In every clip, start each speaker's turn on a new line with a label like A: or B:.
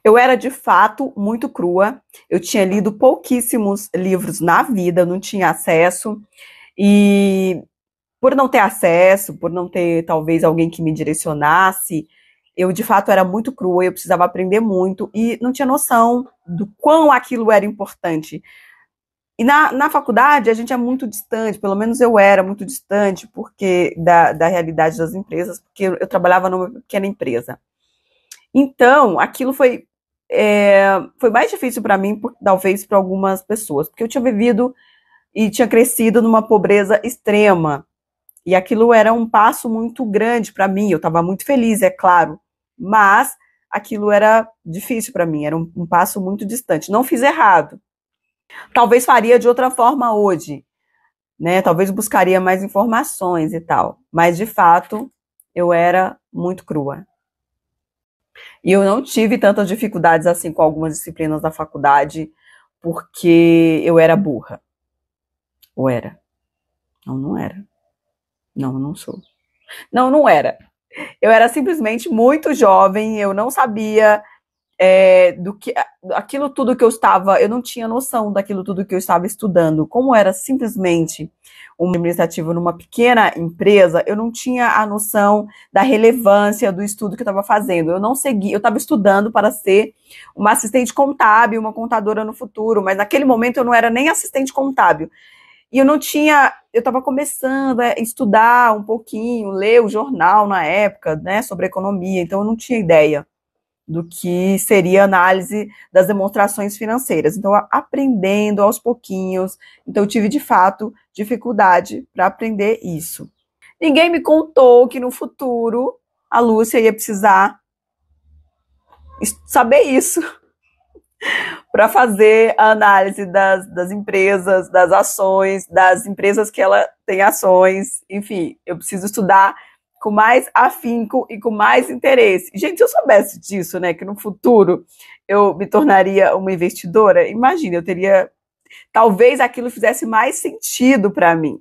A: Eu era, de fato, muito crua. Eu tinha lido pouquíssimos livros na vida, não tinha acesso. E por não ter acesso, por não ter, talvez, alguém que me direcionasse, eu, de fato, era muito crua, eu precisava aprender muito e não tinha noção do quão aquilo era importante. E na faculdade, a gente é muito distante, pelo menos eu era muito distante porque da realidade das empresas, porque eu trabalhava numa pequena empresa. Então, aquilo foi mais difícil para mim, talvez para algumas pessoas, porque eu tinha vivido e tinha crescido numa pobreza extrema. E aquilo era um passo muito grande para mim. Eu estava muito feliz, é claro, mas aquilo era difícil para mim, era um passo muito distante. Não fiz errado. Talvez faria de outra forma hoje, né? Talvez buscaria mais informações e tal. Mas, de fato, eu era muito crua. E eu não tive tantas dificuldades assim com algumas disciplinas da faculdade, porque eu era burra. Ou era? Não, não era. Não, não sou. Não, não era. Eu era simplesmente muito jovem, eu não sabia do que aquilo tudo que eu estava, eu não tinha noção daquilo tudo que eu estava estudando. Como era simplesmente um administrativo numa pequena empresa, eu não tinha a noção da relevância do estudo que eu estava fazendo. Eu não segui, eu estava estudando para ser uma assistente contábil, uma contadora no futuro, mas naquele momento eu não era nem assistente contábil. E eu não tinha, eu estava começando a estudar um pouquinho, ler o jornal na época, né, sobre economia, então eu não tinha ideia do que seria análise das demonstrações financeiras. Então, aprendendo aos pouquinhos, então eu tive, de fato, dificuldade para aprender isso. Ninguém me contou que no futuro a Lúcia ia precisar saber isso para fazer a análise das empresas, das ações, das empresas que ela tem ações, enfim, eu preciso estudar com mais afinco e com mais interesse. Gente, se eu soubesse disso, né, que no futuro eu me tornaria uma investidora, imagina, eu teria, talvez aquilo fizesse mais sentido para mim.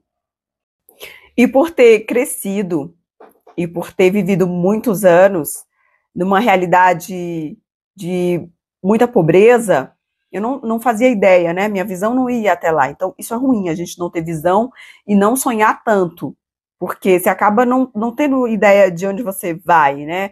A: E por ter crescido e por ter vivido muitos anos numa realidade de muita pobreza, eu não fazia ideia, né? Minha visão não ia até lá. Então, isso é ruim, a gente não ter visão e não sonhar tanto. Porque você acaba não tendo ideia de onde você vai, né?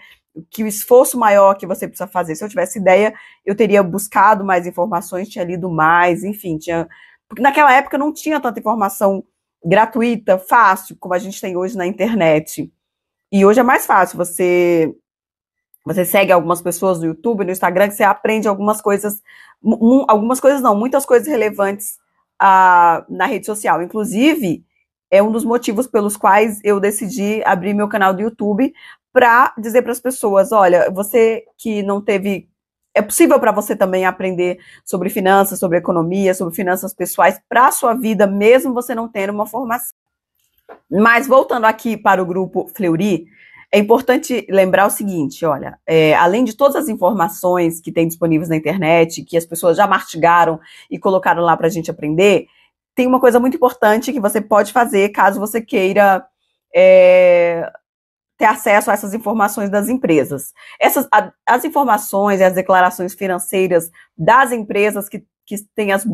A: Que o esforço maior que você precisa fazer. Se eu tivesse ideia, eu teria buscado mais informações, tinha lido mais, enfim, tinha. Porque naquela época não tinha tanta informação gratuita, fácil, como a gente tem hoje na internet. E hoje é mais fácil, você segue algumas pessoas no YouTube, no Instagram, que você aprende algumas coisas não, muitas coisas relevantes na rede social. Inclusive, é um dos motivos pelos quais eu decidi abrir meu canal do YouTube para dizer para as pessoas, olha, você que não teve... É possível para você também aprender sobre finanças, sobre economia, sobre finanças pessoais para a sua vida, mesmo você não tendo uma formação. Mas voltando aqui para o grupo Fleury, é importante lembrar o seguinte, olha, além de todas as informações que tem disponíveis na internet, que as pessoas já mastigaram e colocaram lá para a gente aprender, tem uma coisa muito importante que você pode fazer caso você queira ter acesso a essas informações das empresas. As informações e as declarações financeiras das empresas que têm as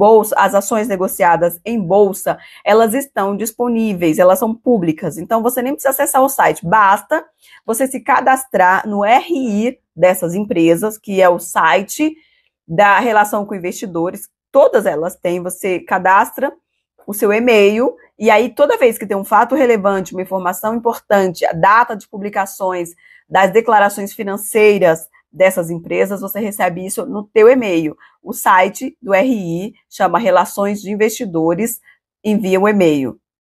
A: ações negociadas em bolsa, elas estão disponíveis, elas são públicas. Então, você nem precisa acessar o site, basta você se cadastrar no RI dessas empresas, que é o site da relação com investidores. Todas elas têm, você cadastra o seu e-mail, e aí toda vez que tem um fato relevante, uma informação importante, a data de publicações das declarações financeiras dessas empresas, você recebe isso no teu e-mail. O site do RI chama Relações de Investidores, envia um e-mail.